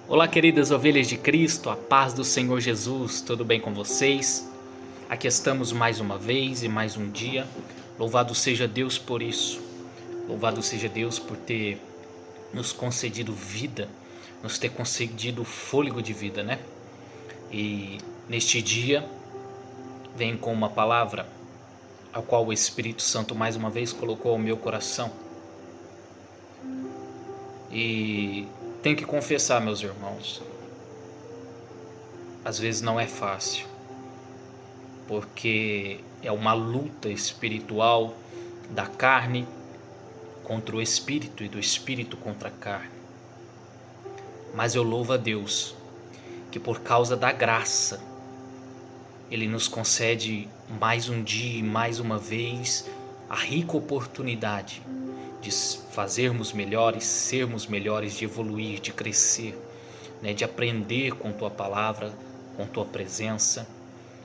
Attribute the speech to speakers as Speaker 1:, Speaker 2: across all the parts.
Speaker 1: Olá, queridas ovelhas de Cristo, a paz do Senhor Jesus, tudo bem com vocês? Aqui estamos mais uma vez e mais um dia. Louvado seja Deus por isso. Louvado seja Deus por ter nos concedido vida, nos ter concedido fôlego de vida, né? E neste dia vem com uma palavra a qual o Espírito Santo mais uma vez colocou ao meu coração. E tenho que confessar, meus irmãos, às vezes não é fácil, porque é uma luta espiritual da carne contra o espírito e do espírito contra a carne. Mas eu louvo a Deus que por causa da graça Ele nos concede mais um dia e mais uma vez a rica oportunidade de fazermos melhores, sermos melhores, de evoluir, de crescer, né, de aprender com Tua palavra, com Tua presença.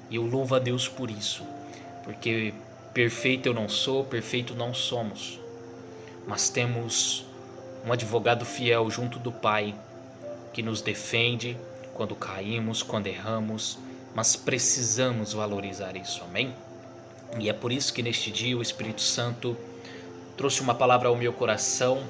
Speaker 1: E eu louvo a Deus por isso, porque perfeito eu não sou, perfeito não somos, mas temos um advogado fiel junto do Pai, que nos defende quando caímos, quando erramos, mas precisamos valorizar isso, amém? E é por isso que neste dia o Espírito Santo trouxe uma palavra ao meu coração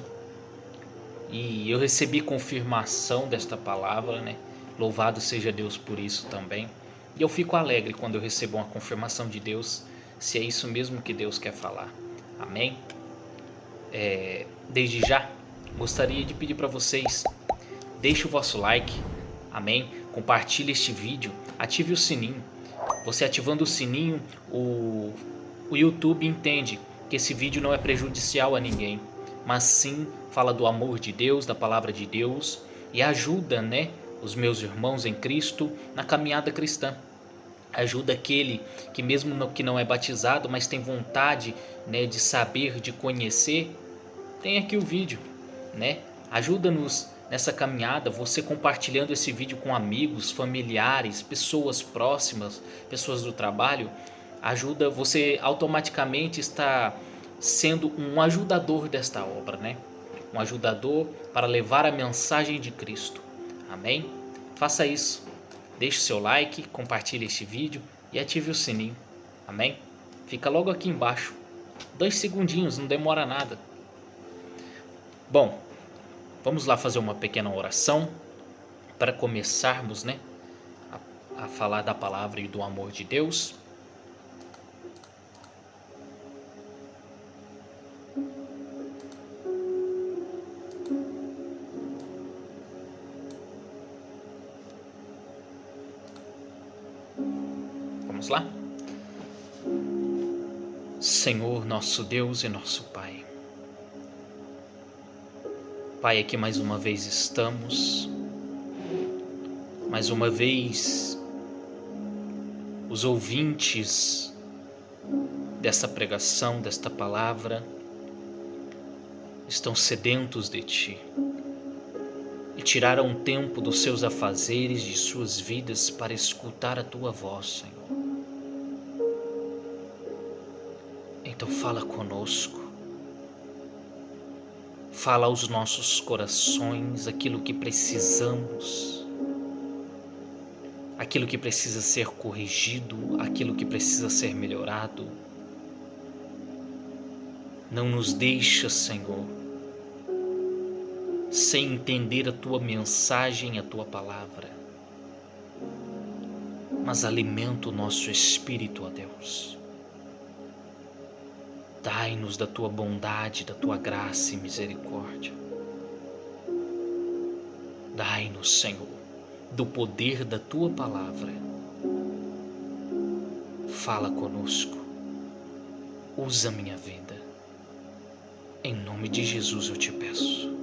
Speaker 1: e eu recebi confirmação desta palavra, né? Louvado seja Deus por isso também. E eu fico alegre quando eu recebo uma confirmação de Deus, se é isso mesmo que Deus quer falar. Amém? Desde já, gostaria de pedir para vocês, deixe o vosso like, amém? Compartilhe este vídeo, ative o sininho. Você ativando o sininho, o YouTube entende que esse vídeo não é prejudicial a ninguém, mas sim fala do amor de Deus, da palavra de Deus e ajuda, né, os meus irmãos em Cristo na caminhada cristã. Ajuda aquele que mesmo que não é batizado, mas tem vontade, né, de saber, de conhecer. Tem aqui o vídeo, né? Ajuda-nos nessa caminhada, você compartilhando esse vídeo com amigos, familiares, pessoas próximas, pessoas do trabalho, ajuda, você automaticamente está sendo um ajudador desta obra, né? Um ajudador para levar a mensagem de Cristo. Amém? Faça isso. Deixe seu like, compartilhe este vídeo e ative o sininho. Amém? Fica logo aqui embaixo. 2 segundinhos, não demora nada. Bom, vamos lá fazer uma pequena oração para começarmos, né, a falar da palavra e do amor de Deus. Vamos lá? Senhor, nosso Deus e nosso Pai. Pai, aqui mais uma vez estamos. Mais uma vez, os ouvintes dessa pregação, desta palavra, estão sedentos de Ti e tiraram um tempo dos seus afazeres, de suas vidas, para escutar a Tua voz, Senhor. Então fala conosco, fala aos nossos corações aquilo que precisamos, aquilo que precisa ser corrigido, aquilo que precisa ser melhorado. Não nos deixa, Senhor, sem entender a Tua mensagem, a Tua palavra, mas alimenta o nosso espírito, ó Deus. Dai-nos da Tua bondade, da Tua graça e misericórdia. Dai-nos, Senhor, do poder da Tua palavra. Fala conosco. Usa minha vida. Em nome de Jesus eu Te peço.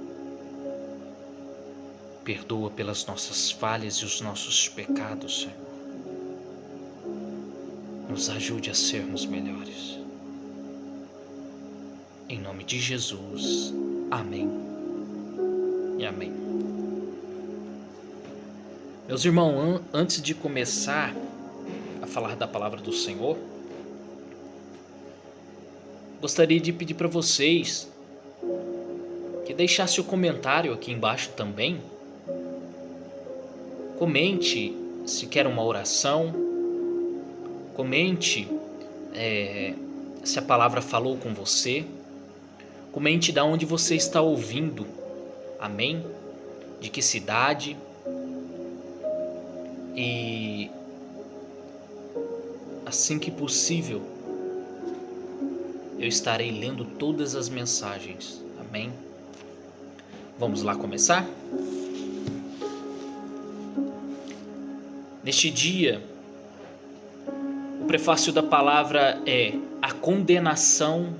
Speaker 1: Perdoa pelas nossas falhas e os nossos pecados, Senhor. Nos ajude a sermos melhores. Em nome de Jesus. Amém e amém. Meus irmãos, antes de começar a falar da palavra do Senhor, gostaria de pedir para vocês que deixassem o comentário aqui embaixo também, Comente se quer uma oração. Comente se a palavra falou com você. Comente de onde você está ouvindo. Amém? De que cidade. E assim que possível, eu estarei lendo todas as mensagens. Amém? Vamos lá começar? Neste dia, o prefácio da palavra é a condenação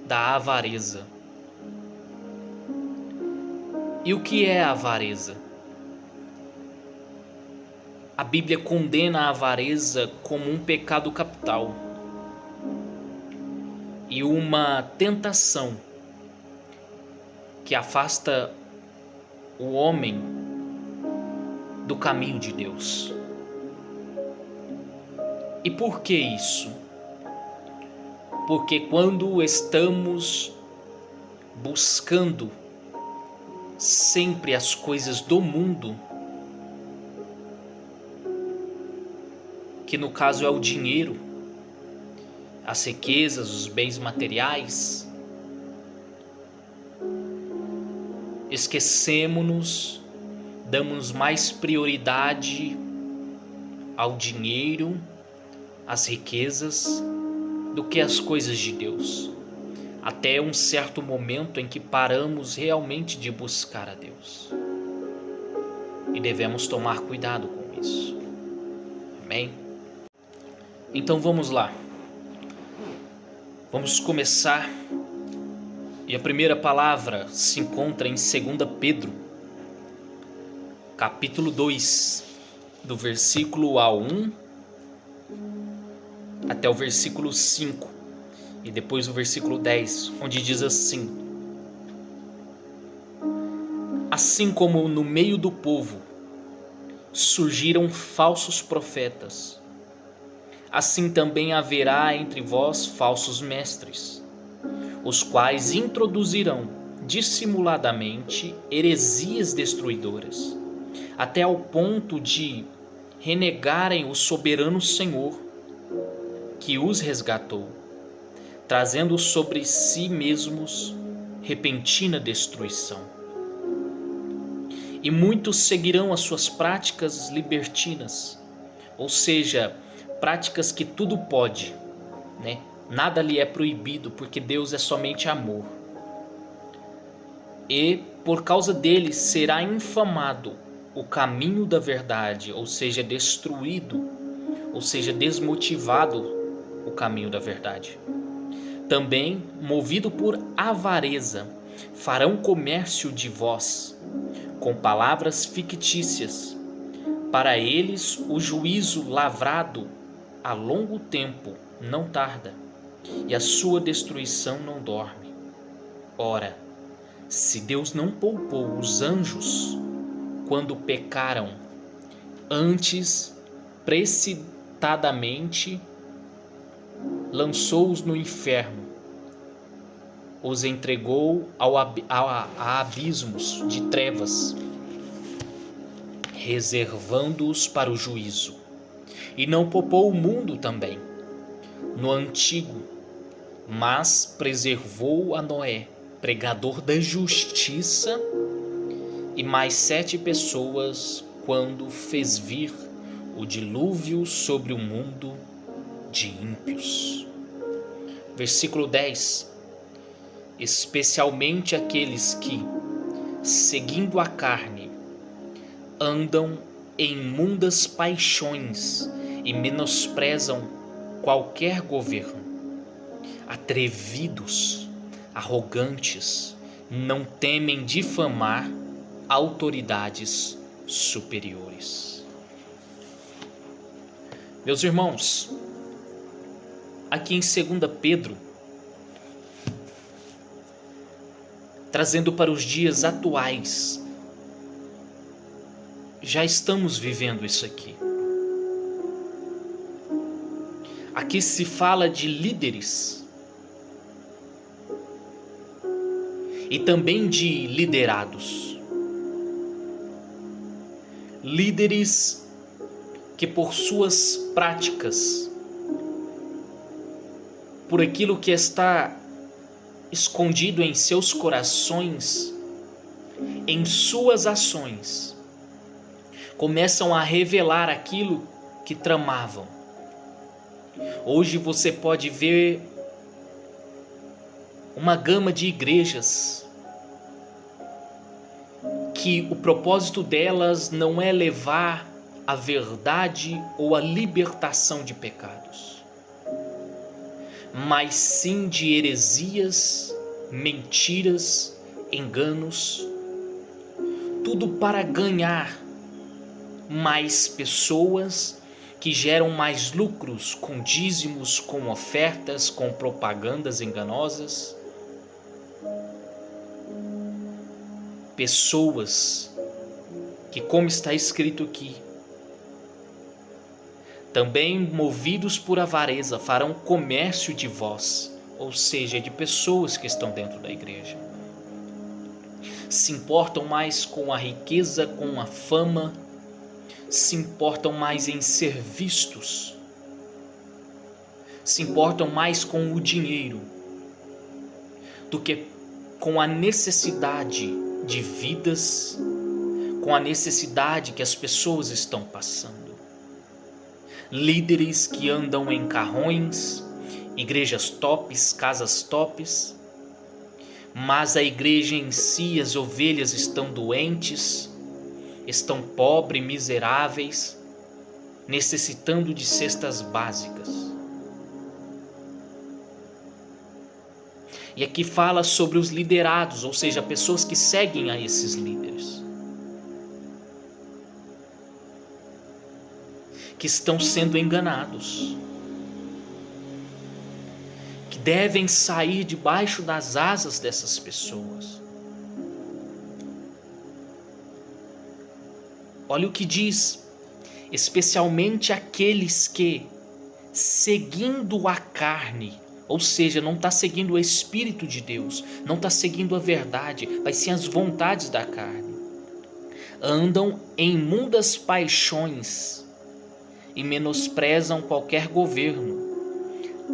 Speaker 1: da avareza. E o que é a avareza? A Bíblia condena a avareza como um pecado capital e uma tentação que afasta o homem do caminho de Deus. E por que isso? Porque quando estamos buscando sempre as coisas do mundo, que no caso é o dinheiro, as riquezas, os bens materiais, esquecemos-nos, damos mais prioridade ao dinheiro, às riquezas, do que às coisas de Deus. Até um certo momento em que paramos realmente de buscar a Deus. E devemos tomar cuidado com isso. Amém? Então vamos lá. Vamos começar. E a primeira palavra se encontra em 2 Pedro, capítulo 2, do versículo A1 até o versículo 5, e depois o versículo 10, onde diz assim: assim como no meio do povo surgiram falsos profetas, assim também haverá entre vós falsos mestres, os quais introduzirão dissimuladamente heresias destruidoras, até ao ponto de renegarem o soberano Senhor que os resgatou, trazendo sobre si mesmos repentina destruição. E muitos seguirão as suas práticas libertinas, ou seja, práticas que tudo pode, né? Nada lhe é proibido, porque Deus é somente amor. E por causa deles será infamado o caminho da verdade, ou seja, destruído, ou seja, desmotivado o caminho da verdade. Também, movido por avareza, farão comércio de vós, com palavras fictícias. Para eles o juízo lavrado a longo tempo não tarda, e a sua destruição não dorme. Ora, se Deus não poupou os anjos quando pecaram, antes precipitadamente lançou-os no inferno, os entregou a abismos de trevas, reservando-os para o juízo. E não poupou o mundo também, no antigo, mas preservou a Noé, pregador da justiça, e mais 7 pessoas, quando fez vir o dilúvio sobre o mundo de ímpios. Versículo 10. Especialmente aqueles que, seguindo a carne, andam em imundas paixões e menosprezam qualquer governo, atrevidos, arrogantes, não temem difamar autoridades superiores. Meus irmãos, aqui em 2 Pedro, trazendo para os dias atuais, já estamos vivendo isso aqui. Aqui se fala de líderes e também de liderados. líderes que por suas práticas, por aquilo que está escondido em seus corações, em suas ações, começam a revelar aquilo que tramavam. Hoje você pode ver uma gama de igrejas que o propósito delas não é levar a verdade ou a libertação de pecados, mas sim de heresias, mentiras, enganos, tudo para ganhar mais pessoas, que geram mais lucros com dízimos, com ofertas, com propagandas enganosas. Pessoas que, como está escrito aqui, também movidos por avareza farão comércio de vós, ou seja, de pessoas que estão dentro da igreja. Se importam mais com a riqueza, com a fama, se importam mais em ser vistos, se importam mais com o dinheiro do que com a necessidade de vidas, com a necessidade que as pessoas estão passando. Líderes que andam em carrões, igrejas tops, casas tops, mas a igreja em si, as ovelhas estão doentes, estão pobres, miseráveis, necessitando de cestas básicas. E aqui fala sobre os liderados, ou seja, pessoas que seguem a esses líderes, que estão sendo enganados, que devem sair debaixo das asas dessas pessoas. Olha o que diz, especialmente aqueles que, seguindo a carne, ou seja, não está seguindo o Espírito de Deus, não está seguindo a verdade, mas sim as vontades da carne, andam em imundas paixões e menosprezam qualquer governo,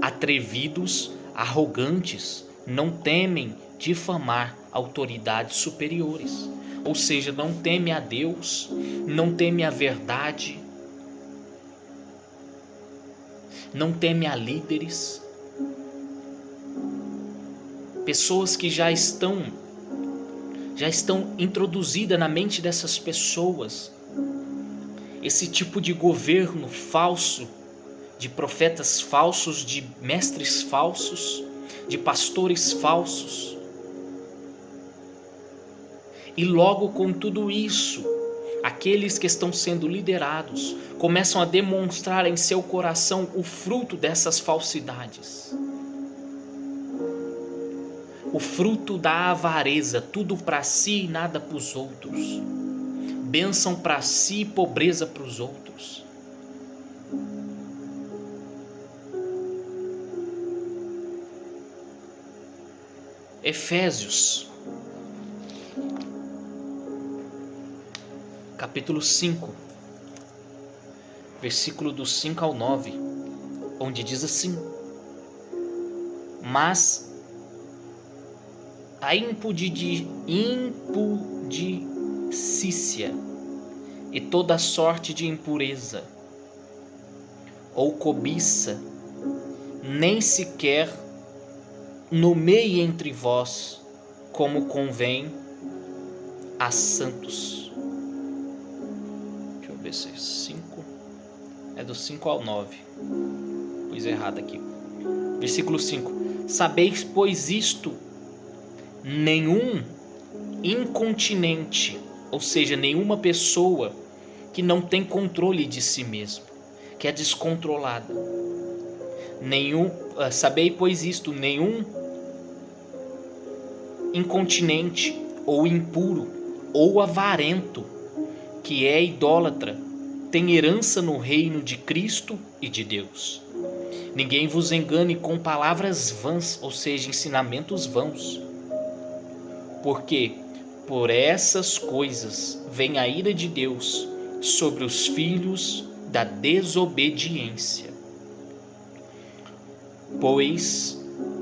Speaker 1: atrevidos, arrogantes, não temem difamar autoridades superiores. Ou seja, não teme a Deus, não teme a verdade, não teme a líderes, pessoas que já estão introduzidas na mente dessas pessoas, esse tipo de governo falso, de profetas falsos, de mestres falsos, de pastores falsos. E logo com tudo isso, aqueles que estão sendo liderados começam a demonstrar em seu coração o fruto dessas falsidades. O fruto da avareza, tudo para si e nada para os outros. Bênção para si e pobreza para os outros. Efésios capítulo 5, versículo do 5 ao 9, onde diz assim: mas a impudicícia e toda sorte de impureza ou cobiça nem sequer nomeie entre vós como convém a santos. Deixa eu ver se é 5. É do 5 ao 9. Pus errado aqui. Versículo 5. Sabeis, pois, isto: nenhum incontinente, ou seja, nenhuma pessoa que não tem controle de si mesmo, que é descontrolada. Sabei, pois, isto: nenhum incontinente ou impuro ou avarento, que é idólatra, tem herança no reino de Cristo e de Deus. Ninguém vos engane com palavras vãs, ou seja, ensinamentos vãos, porque por essas coisas vem a ira de Deus sobre os filhos da desobediência.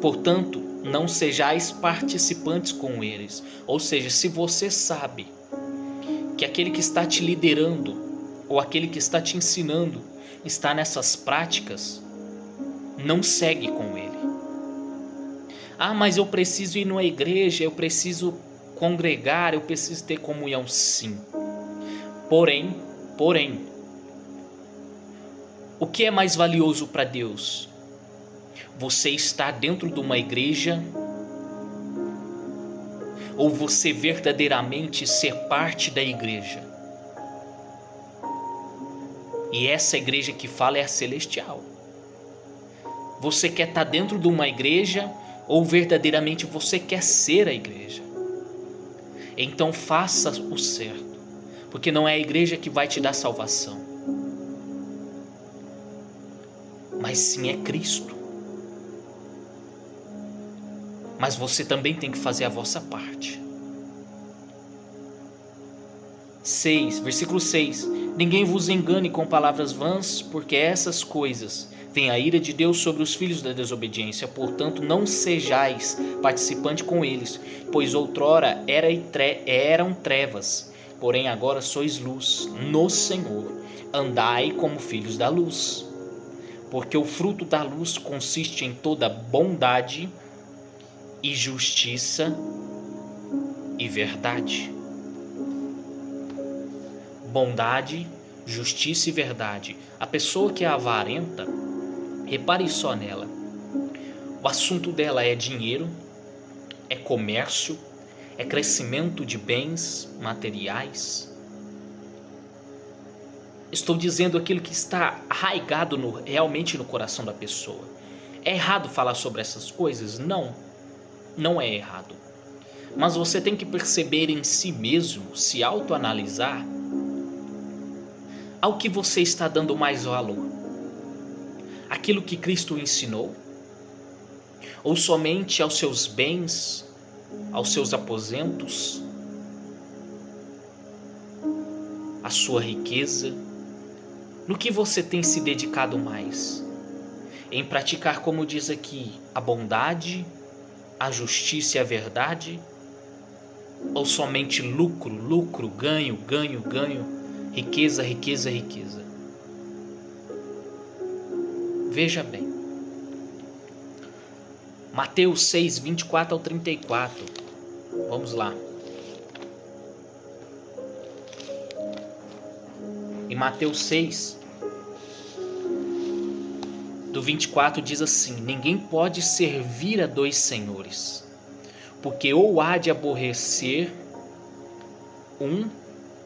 Speaker 1: Portanto, não sejais participantes com eles. Ou seja, se você sabe que aquele que está te liderando ou aquele que está te ensinando está nessas práticas, não segue com ele. Ah, mas eu preciso ir numa igreja, eu preciso congregar, eu preciso ter comunhão, sim. Porém, o que é mais valioso para Deus? Você está dentro de uma igreja ou você verdadeiramente ser parte da igreja? E essa igreja que fala é a celestial. Você quer estar dentro de uma igreja ou verdadeiramente você quer ser a igreja? Então faça o certo, porque não é a igreja que vai te dar salvação, mas sim é Cristo. Mas você também tem que fazer a vossa parte. Versículo 6. Ninguém vos engane com palavras vãs, porque essas coisas vem a ira de Deus sobre os filhos da desobediência. Portanto, não sejais participante com eles, pois outrora eram trevas, porém agora sois luz no Senhor. Andai como filhos da luz, porque o fruto da luz consiste em toda bondade e justiça e verdade. Bondade, justiça e verdade. A pessoa que é avarenta, repare só nela. O assunto dela é dinheiro, é comércio, é crescimento de bens materiais. Estou dizendo aquilo que está arraigado realmente no coração da pessoa. É errado falar sobre essas coisas? Não é errado. Mas você tem que perceber em si mesmo, se autoanalisar, ao que você está dando mais valor. Aquilo que Cristo ensinou? Ou somente aos seus bens, aos seus aposentos, à sua riqueza? No que você tem se dedicado mais? Em praticar, como diz aqui, a bondade, a justiça e a verdade? Ou somente lucro, ganho, riqueza? Veja bem. Mateus 6, 24 ao 34. Vamos lá. Em Mateus 6, do 24 diz assim: ninguém pode servir a dois senhores, porque ou há de aborrecer um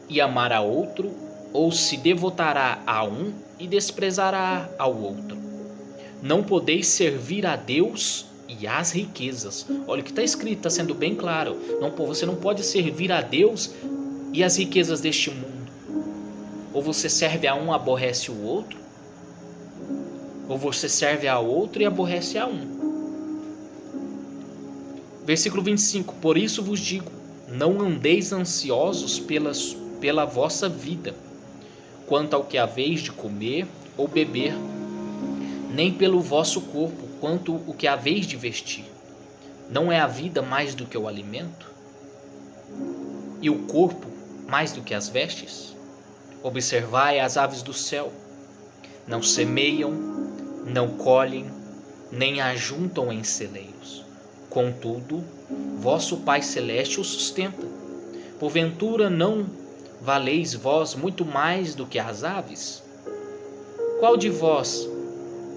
Speaker 1: e amar a outro, ou se devotará a um e desprezará ao outro. Não podeis servir a Deus e às riquezas. Olha o que está escrito, está sendo bem claro. Você não pode servir a Deus e às riquezas deste mundo. Ou você serve a um e aborrece o outro, ou você serve a outro e aborrece a um. Versículo 25. Por isso vos digo, não andeis ansiosos pela vossa vida, quanto ao que haveis de comer ou beber, nem pelo vosso corpo, quanto o que haveis de vestir. Não é a vida mais do que o alimento? E o corpo mais do que as vestes? Observai as aves do céu, não semeiam, não colhem, nem ajuntam em celeiros. Contudo, vosso Pai Celeste os sustenta. Porventura não valeis vós muito mais do que as aves? Qual de vós,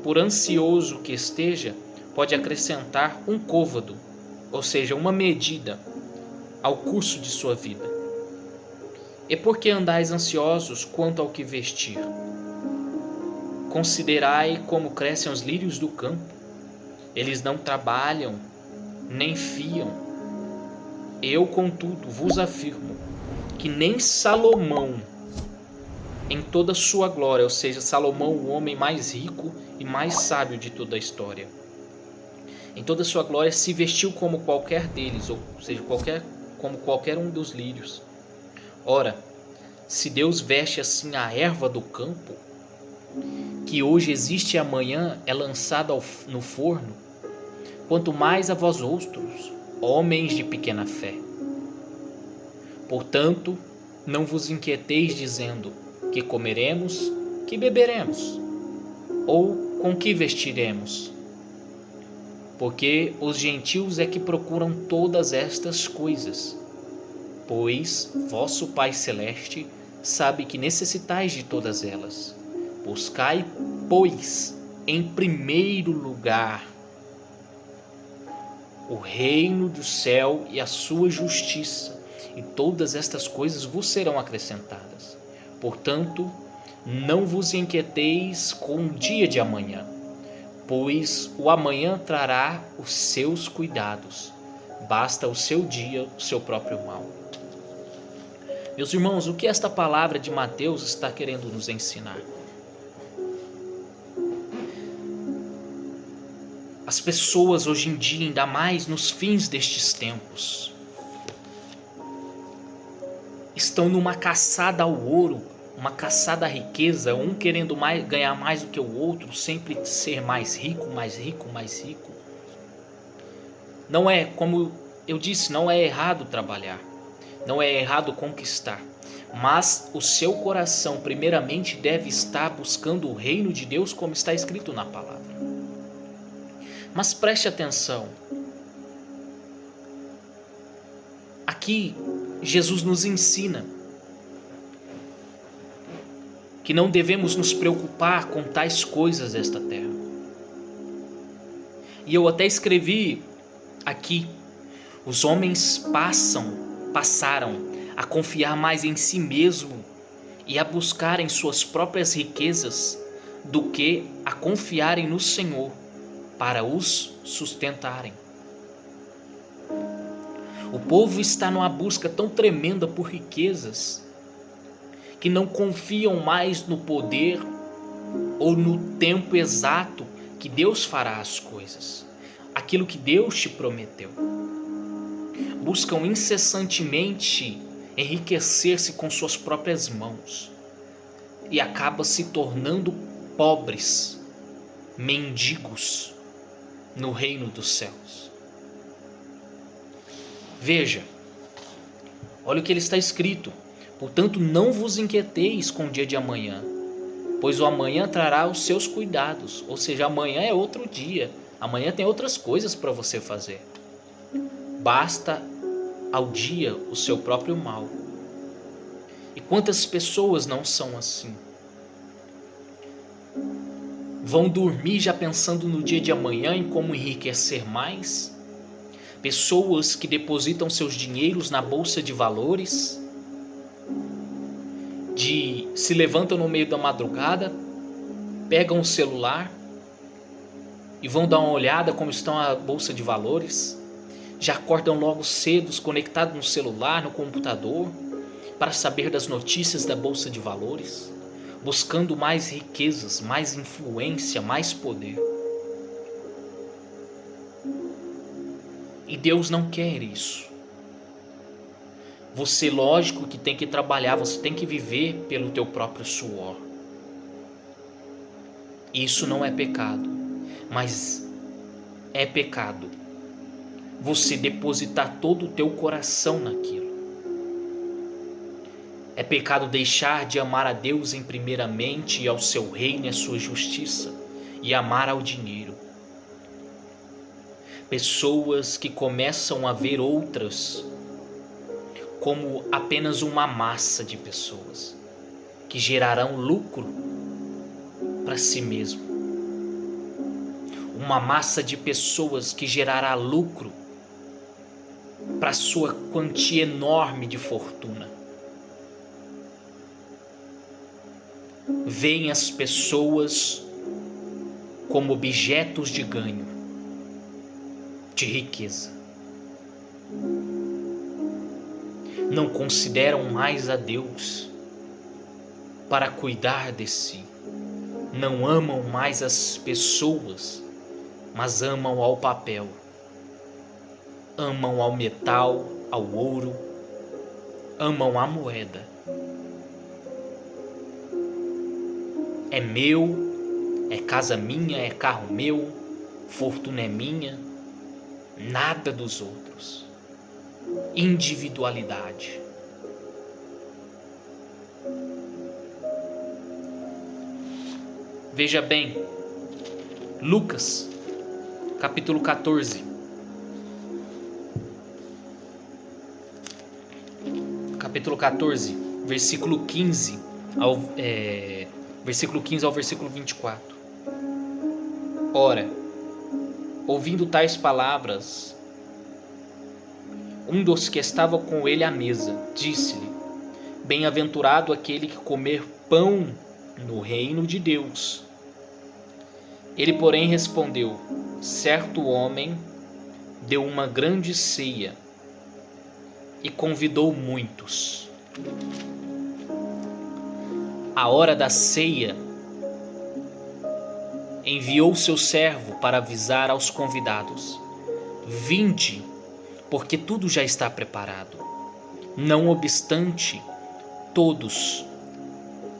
Speaker 1: por ansioso que esteja, pode acrescentar um côvado, ou seja, uma medida, ao curso de sua vida? E por que andais ansiosos quanto ao que vestir? Considerai como crescem os lírios do campo. Eles não trabalham, nem fiam. Eu, contudo, vos afirmo que nem Salomão, em toda a sua glória, ou seja, Salomão, o homem mais rico e mais sábio de toda a história, em toda a sua glória se vestiu como qualquer deles, ou seja, como qualquer um dos lírios. Ora, Se Deus veste assim a erva do campo, que hoje existe e amanhã é lançada no forno, quanto mais a vós outros, homens de pequena fé. Portanto, não vos inquieteis dizendo: que comeremos, que beberemos, ou com que vestiremos? Porque os gentios é que procuram todas estas coisas, pois vosso Pai Celeste sabe que necessitais de todas elas. Buscai, pois, em primeiro lugar o reino do céu e a sua justiça, e todas estas coisas vos serão acrescentadas. Portanto, não vos inquieteis com o dia de amanhã, pois o amanhã trará os seus cuidados. Basta o seu dia o seu próprio mal. Meus irmãos, o que esta palavra de Mateus está querendo nos ensinar? As pessoas hoje em dia, ainda mais nos fins destes tempos, estão numa caçada ao ouro, uma caçada à riqueza, um querendo ganhar mais do que o outro, sempre ser mais rico, mais rico, mais rico. Não é, como eu disse, não é errado trabalhar, não é errado conquistar, mas o seu coração primeiramente deve estar buscando o reino de Deus, como está escrito na palavra. Mas preste atenção, aqui Jesus nos ensina que não devemos nos preocupar com tais coisas desta terra. E eu até escrevi aqui: os homens passaram a confiar mais em si mesmo e a buscarem suas próprias riquezas do que a confiarem no Senhor para os sustentarem. O povo está numa busca tão tremenda por riquezas que não confiam mais no poder ou no tempo exato que Deus fará as coisas, aquilo que Deus te prometeu. Buscam incessantemente enriquecer-se com suas próprias mãos e acabam se tornando pobres, mendigos no reino dos céus. Veja, olha o que ele está escrito: portanto, não vos inquieteis com o dia de amanhã, pois o amanhã trará os seus cuidados. Ou seja, amanhã é outro dia, amanhã tem outras coisas para você fazer. Basta ao dia o seu próprio mal. E quantas pessoas não são assim? Vão dormir já pensando no dia de amanhã, em como enriquecer mais. Pessoas que depositam seus dinheiros na bolsa de valores, se levantam no meio da madrugada, pegam o celular e vão dar uma olhada como estão a bolsa de valores. Já acordam logo cedo, conectados no celular, no computador, para saber das notícias da bolsa de valores, buscando mais riquezas, mais influência, mais poder. E Deus não quer isso. Você, lógico que tem que trabalhar, você tem que viver pelo teu próprio suor. Isso não é pecado, mas é pecado você depositar todo o teu coração naquilo. É pecado deixar de amar a Deus em primeiramente e ao seu reino e à sua justiça, e amar ao dinheiro. Pessoas que começam a ver outras como apenas uma massa de pessoas que gerarão lucro para si mesmo. Uma massa de pessoas que gerará lucro para sua quantia enorme de fortuna. Veem as pessoas como objetos de ganho, de riqueza. Não consideram mais a Deus para cuidar de si. Não amam mais as pessoas, mas amam ao papel. Amam ao metal, ao ouro, amam a moeda. é meu, é casa minha, é carro meu, fortuna é minha, nada dos outros. Individualidade. Veja bem, Lucas, capítulo 14. Capítulo 14, versículo 15 ao versículo 24. Ora, ouvindo tais palavras, um dos que estava com ele à mesa disse-lhe: Bem-aventurado aquele que comer pão no reino de Deus. Ele, porém, respondeu: Certo homem deu uma grande ceia e convidou muitos. À hora da ceia, enviou seu servo para avisar aos convidados: Vinde, porque tudo já está preparado. Não obstante, todos,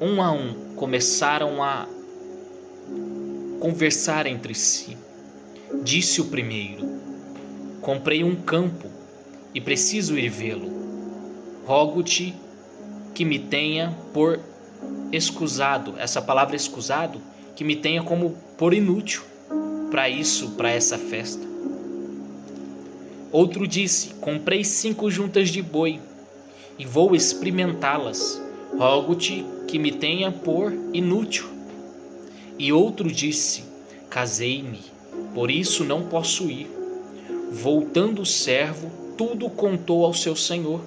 Speaker 1: um a um, começaram a conversar entre si. Disse o primeiro: Comprei um campo e preciso ir vê-lo. Rogo-te que me tenha por escusado, essa palavra escusado, que me tenha como por inútil para essa festa. Outro disse: Comprei 5 juntas de boi e vou experimentá-las. Rogo-te que me tenha por inútil. E outro disse: Casei-me, por isso não posso ir. Voltando o servo, tudo contou ao seu senhor.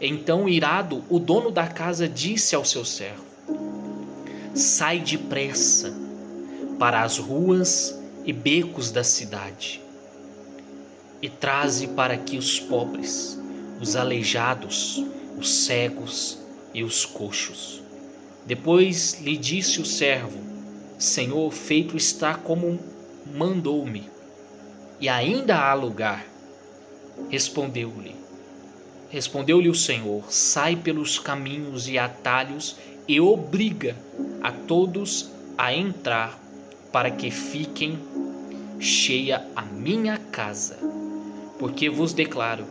Speaker 1: Então, irado, o dono da casa disse ao seu servo: Sai depressa para as ruas e becos da cidade e traze para aqui os pobres, os aleijados, os cegos e os coxos. Depois lhe disse o servo: Senhor, feito está como mandou-me, e ainda há lugar. Respondeu-lhe o Senhor: Sai pelos caminhos e atalhos e obriga a todos a entrar, para que fiquem cheia a minha casa. Porque vos declaro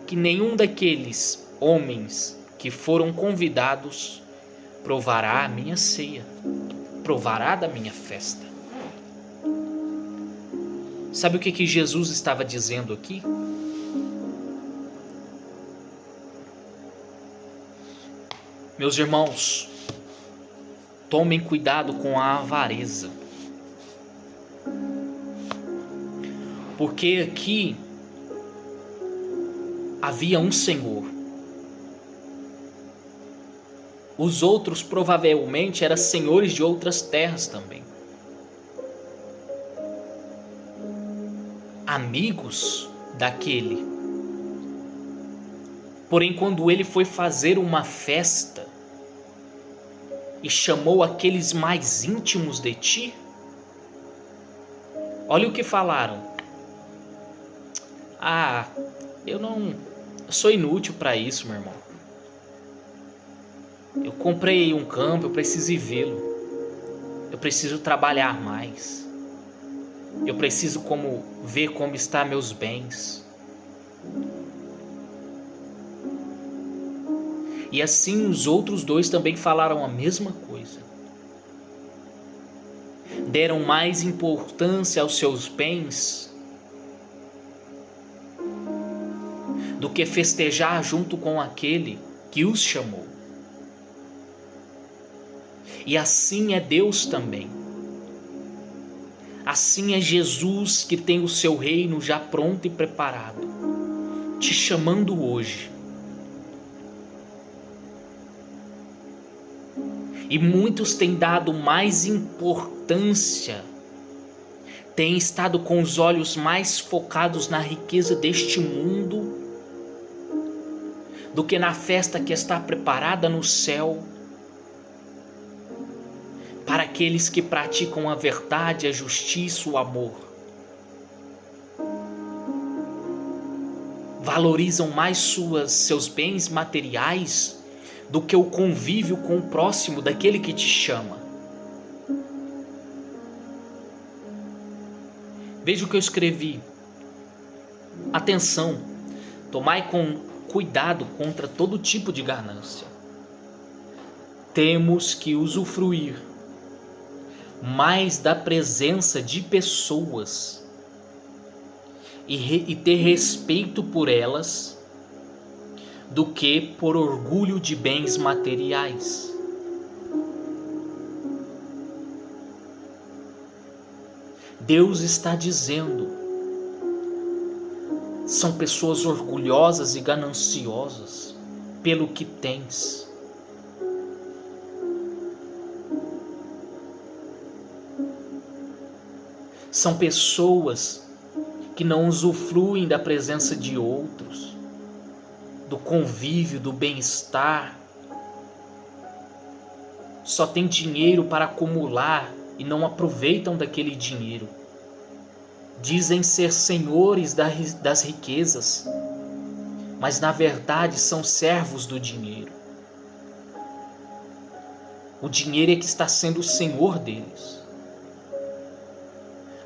Speaker 1: que nenhum daqueles homens que foram convidados provará a minha ceia, provará da minha festa. Sabe o que Jesus estava dizendo aqui? Meus irmãos, tomem cuidado com a avareza. Porque aqui havia um Senhor. Os outros provavelmente eram senhores de outras terras também. Amigos daquele. Porém, quando ele foi fazer uma festa e chamou aqueles mais íntimos de ti, olha o que falaram. Eu sou inútil para isso, meu irmão. Eu comprei um campo, eu preciso ir vê-lo. Eu preciso trabalhar mais. Eu preciso ver como estão meus bens. E assim os outros dois também falaram a mesma coisa. Deram mais importância aos seus bens do que festejar junto com aquele que os chamou. E assim é Deus também. Assim é Jesus, que tem o seu reino já pronto e preparado, te chamando hoje. E muitos têm dado mais importância, têm estado com os olhos mais focados na riqueza deste mundo do que na festa que está preparada no céu para aqueles que praticam a verdade, a justiça, o amor. Valorizam mais seus bens materiais do que o convívio com o próximo, daquele que te chama. Veja o que eu escrevi. Atenção, tomai com cuidado contra todo tipo de ganância. Temos que usufruir mais da presença de pessoas e ter respeito por elas do que por orgulho de bens materiais. Deus está dizendo: são pessoas orgulhosas e gananciosas pelo que tens. São pessoas que não usufruem da presença de outros, do convívio, do bem-estar. Só tem dinheiro para acumular e não aproveitam daquele dinheiro. Dizem ser senhores das riquezas, mas na verdade são servos do dinheiro. O dinheiro é que está sendo o senhor deles.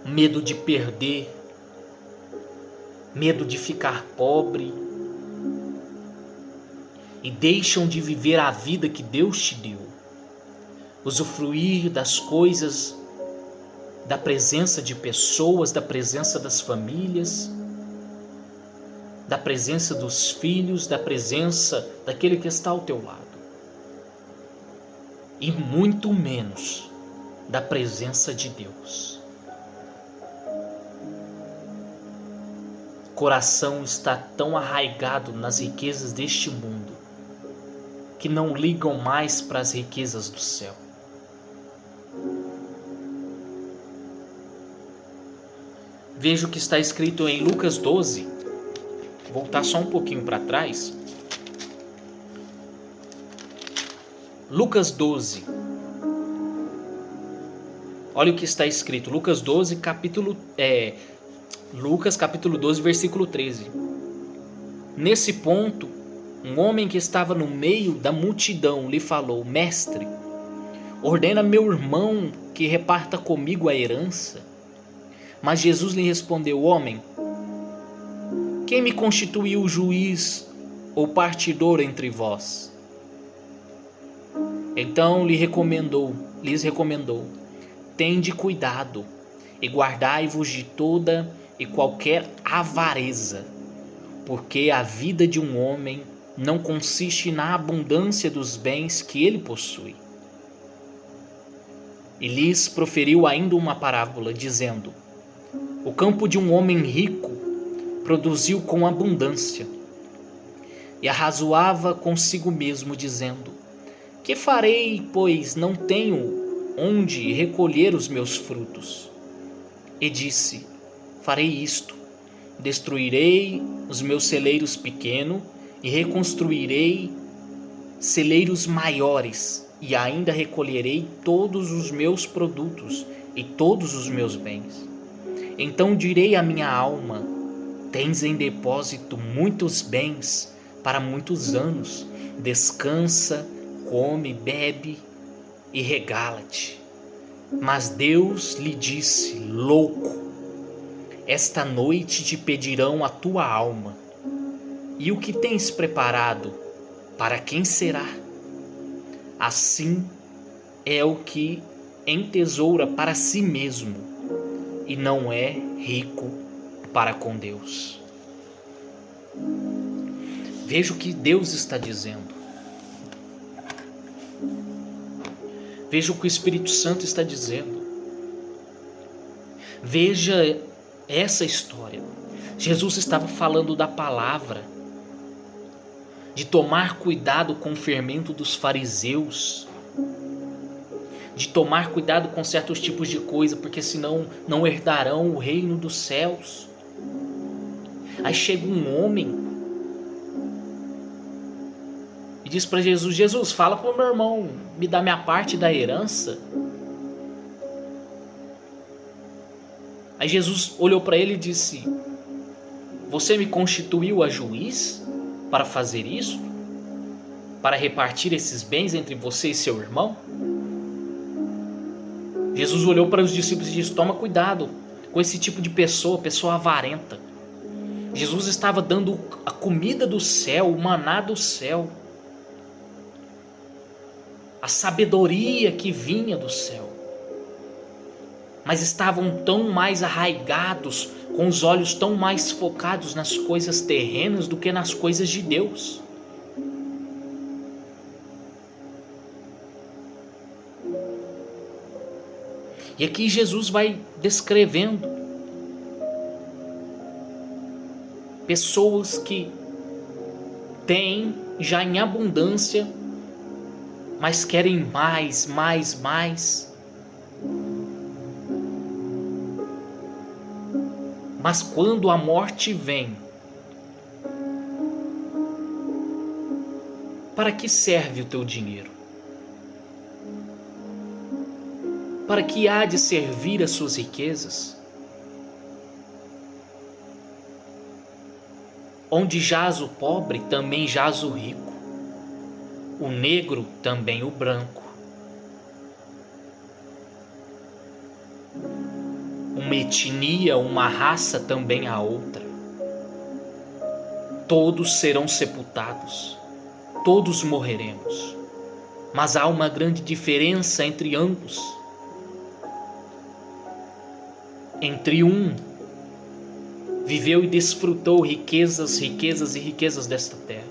Speaker 1: Medo de perder, medo de ficar pobre, e deixam de viver a vida que Deus te deu, usufruir das coisas, da presença de pessoas, da presença das famílias, da presença dos filhos, da presença daquele que está ao teu lado, e muito menos da presença de Deus. O coração está tão arraigado nas riquezas deste mundo que não ligam mais para as riquezas do céu. Veja o que está escrito em Lucas 12. Vou voltar só um pouquinho para trás. Lucas 12. Olha o que está escrito. Lucas capítulo 12, versículo 13. Nesse ponto, um homem que estava no meio da multidão lhe falou: Mestre, ordena meu irmão que reparta comigo a herança. Mas Jesus lhe respondeu: Homem, quem me constituiu juiz ou partidor entre vós? Então lhes recomendou: Tende cuidado e guardai-vos de toda e qualquer avareza, porque a vida de um homem não consiste na abundância dos bens que ele possui. E lhes proferiu ainda uma parábola, dizendo: O campo de um homem rico produziu com abundância, e arrazoava consigo mesmo, dizendo: Que farei, pois não tenho onde recolher os meus frutos? E disse: Farei isto: destruirei os meus celeiros pequenos e reconstruirei celeiros maiores, e ainda recolherei todos os meus produtos e todos os meus bens. Então direi à minha alma: Tens em depósito muitos bens para muitos anos. Descansa, come, bebe e regala-te. Mas Deus lhe disse: Louco, esta noite te pedirão a tua alma. E o que tens preparado, para quem será? Assim é o que entesoura para si mesmo e não é rico para com Deus. Veja o que Deus está dizendo. Veja o que o Espírito Santo está dizendo. Veja essa história. Jesus estava falando da palavra, de tomar cuidado com o fermento dos fariseus, de tomar cuidado com certos tipos de coisa, porque senão não herdarão o reino dos céus. Aí chega um homem e diz para Jesus: Jesus, fala para o meu irmão me dar minha parte da herança. Aí Jesus olhou para ele e disse: Você me constituiu a juiz para fazer isso? Para repartir esses bens entre você e seu irmão? Jesus olhou para os discípulos e disse: Toma cuidado com esse tipo de pessoa, pessoa avarenta. Jesus estava dando a comida do céu, o maná do céu, a sabedoria que vinha do céu. Mas estavam tão mais arraigados, com os olhos tão mais focados nas coisas terrenas do que nas coisas de Deus. E aqui Jesus vai descrevendo pessoas que têm já em abundância, mas querem mais, mais, mais. Mas quando a morte vem, para que serve o teu dinheiro? Para que há de servir as suas riquezas? Onde jaz o pobre, também jaz o rico. O negro, também o branco. Uma etnia, uma raça, também a outra. Todos serão sepultados. Todos morreremos. Mas há uma grande diferença entre ambos. Entre um viveu e desfrutou riquezas, riquezas e riquezas desta terra.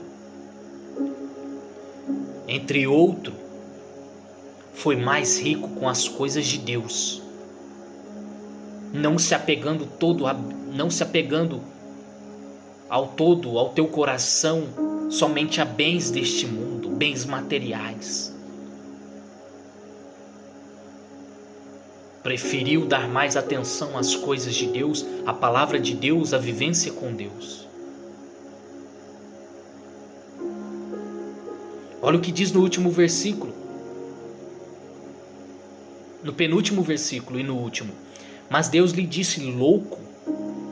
Speaker 1: Entre outro, foi mais rico com as coisas de Deus, não se apegando ao todo, ao teu coração, somente a bens deste mundo, bens materiais. Preferiu dar mais atenção às coisas de Deus, à palavra de Deus, à vivência com Deus. Olha o que diz no último versículo. No penúltimo versículo e no último. Mas Deus lhe disse: louco,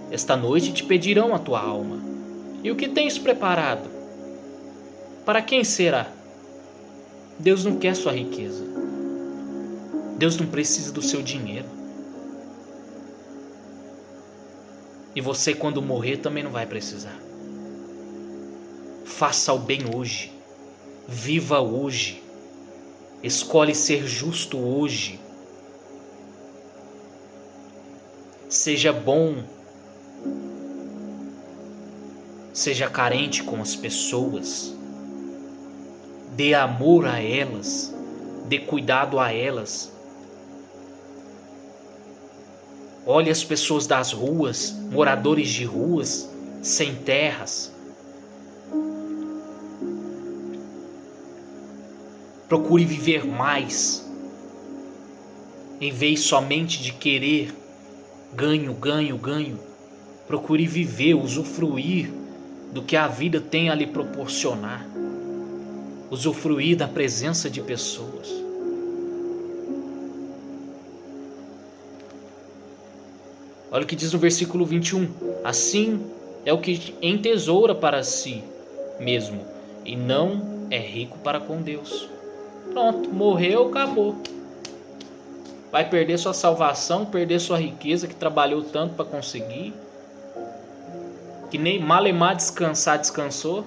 Speaker 1: esta noite te pedirão a tua alma. E o que tens preparado? Para quem será? Deus não quer sua riqueza. Deus não precisa do seu dinheiro. E você, quando morrer, também não vai precisar. Faça o bem hoje. Viva hoje. Escolhe ser justo hoje. Seja bom. Seja carente com as pessoas. Dê amor a elas. Dê cuidado a elas. Olhe as pessoas das ruas, moradores de ruas, sem terras. Procure viver mais, em vez somente de querer ganho, ganho, ganho. Procure viver, usufruir do que a vida tem a lhe proporcionar. Usufruir da presença de pessoas. Olha o que diz no versículo 21. Assim é o que entesoura para si mesmo, e não é rico para com Deus. Pronto, morreu, acabou. Vai perder sua salvação, perder sua riqueza que trabalhou tanto para conseguir, que nem malemar descansar descansou.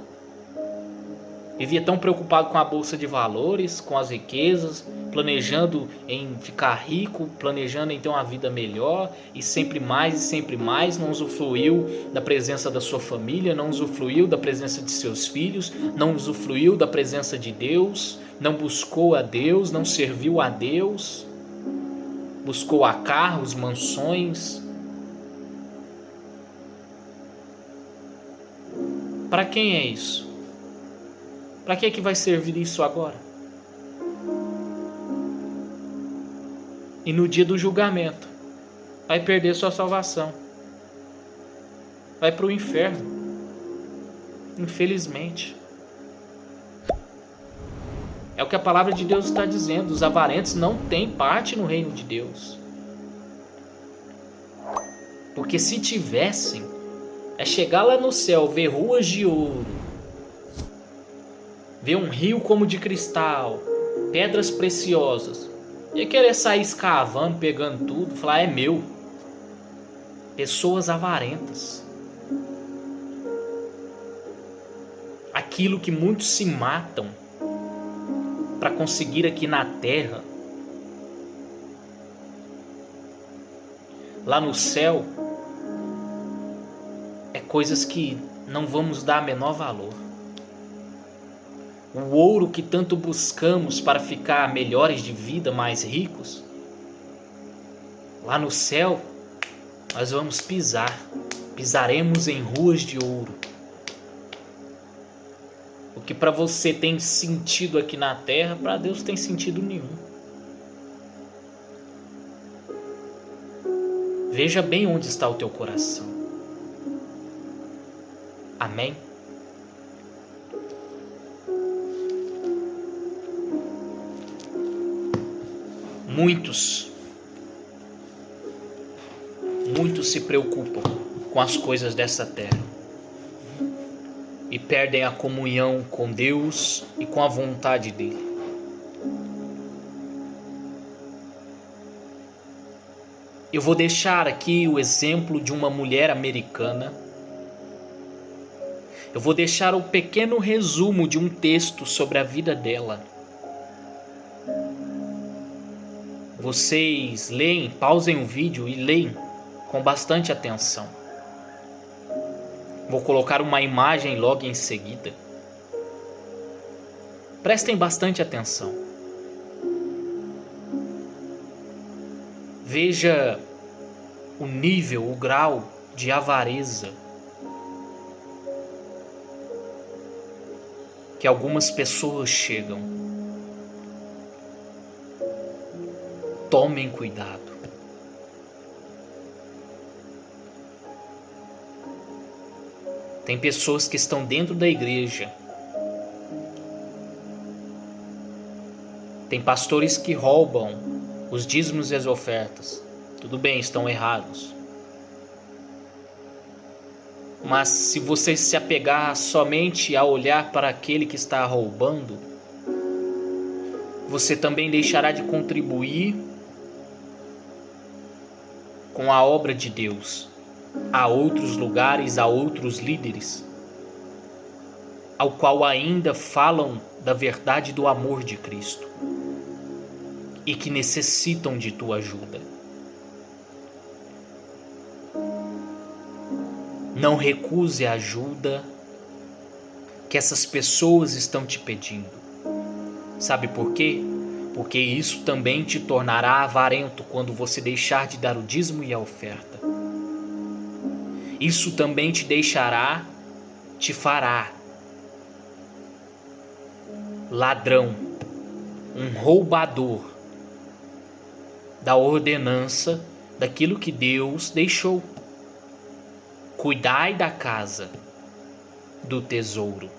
Speaker 1: Vivia tão preocupado com a bolsa de valores, com as riquezas, planejando em ficar rico, planejando em ter uma vida melhor, e sempre mais, não usufruiu da presença da sua família, não usufruiu da presença de seus filhos, não usufruiu da presença de Deus, não buscou a Deus, não serviu a Deus, buscou a carros, mansões. Para quem é isso? Para que vai servir isso agora? E no dia do julgamento, vai perder sua salvação. Vai para o inferno. Infelizmente. É o que a palavra de Deus está dizendo. Os avarentos não têm parte no reino de Deus. Porque se tivessem, é chegar lá no céu, ver ruas de ouro, ver um rio como de cristal, pedras preciosas, e querer sair escavando, pegando tudo, falar: é meu. pessoas avarentas. Aquilo que muitos se matam para conseguir aqui na terra, lá no céu, é coisas que não vamos dar menor valor. O ouro que tanto buscamos para ficar melhores de vida, mais ricos, lá no céu nós vamos pisaremos em ruas de ouro. O que para você tem sentido aqui na terra, para Deus tem sentido nenhum. Veja bem onde está o teu coração. Amém? Muitos se preocupam com as coisas dessa terra e perdem a comunhão com Deus e com a vontade dele. Eu vou deixar aqui o exemplo de uma mulher americana. Eu vou deixar um pequeno resumo de um texto sobre a vida dela. Vocês leem, pausem o vídeo e leem com bastante atenção. Vou colocar uma imagem logo em seguida. Prestem bastante atenção. Veja o nível, o grau de avareza que algumas pessoas chegam. Tomem cuidado. Tem pessoas que estão dentro da igreja. Tem pastores que roubam os dízimos e as ofertas. Tudo bem, estão errados. Mas se você se apegar somente a olhar para aquele que está roubando, você também deixará de contribuir com a obra de Deus a outros lugares, a outros líderes, ao qual ainda falam da verdade do amor de Cristo e que necessitam de tua ajuda. Não recuse a ajuda que essas pessoas estão te pedindo. Sabe por quê? Porque isso também te tornará avarento quando você deixar de dar o dízimo e a oferta. Isso também te fará ladrão, um roubador da ordenança daquilo que Deus deixou. Cuidai da casa do tesouro.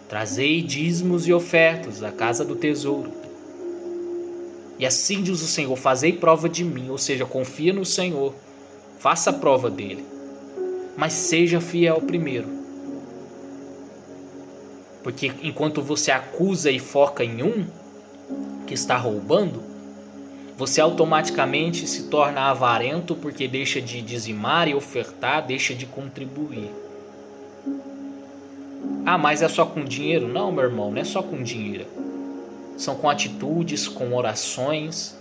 Speaker 1: Trazei dízimos e ofertas à casa do tesouro. E assim diz o Senhor, fazei prova de mim, ou seja, confia no Senhor, faça a prova dele, mas seja fiel primeiro. Porque enquanto você acusa e foca em um que está roubando, você automaticamente se torna avarento porque deixa de dizimar e ofertar, deixa de contribuir. Ah, mas é só com dinheiro? Não, meu irmão, não é só com dinheiro. São com atitudes, com orações.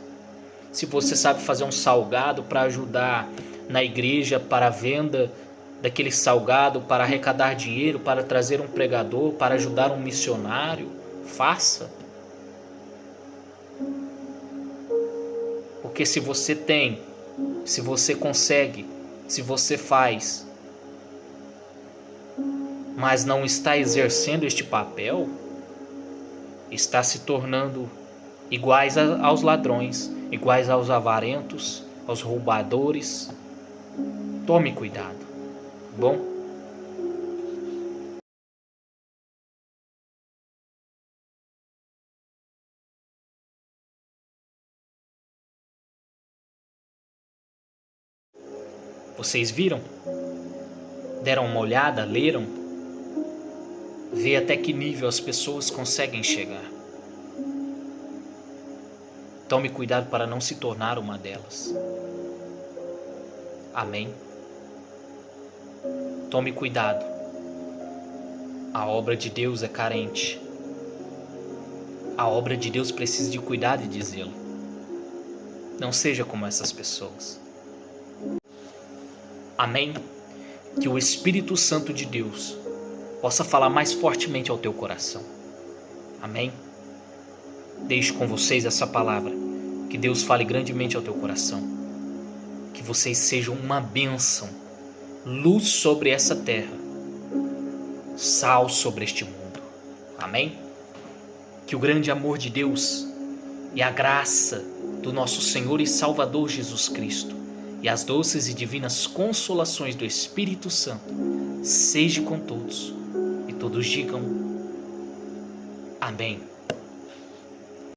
Speaker 1: Se você sabe fazer um salgado para ajudar na igreja para a venda daquele salgado, para arrecadar dinheiro, para trazer um pregador, para ajudar um missionário, faça. Porque se você tem, se você consegue, se você faz, mas não está exercendo este papel, está se tornando iguais aos ladrões, iguais aos avarentos, aos roubadores. Tome cuidado, tá bom? Vocês viram? Deram uma olhada, leram? Vê até que nível as pessoas conseguem chegar. Tome cuidado para não se tornar uma delas. Amém? Tome cuidado. A obra de Deus é carente. A obra de Deus precisa de cuidado e de zelo. Não seja como essas pessoas. Amém? Que o Espírito Santo de Deus possa falar mais fortemente ao teu coração. Amém? Deixo com vocês essa palavra. Que Deus fale grandemente ao teu coração. Que vocês sejam uma bênção, luz sobre essa terra, sal sobre este mundo. Amém? Que o grande amor de Deus e a graça do nosso Senhor e Salvador Jesus Cristo e as doces e divinas consolações do Espírito Santo seja com todos. E todos digam amém.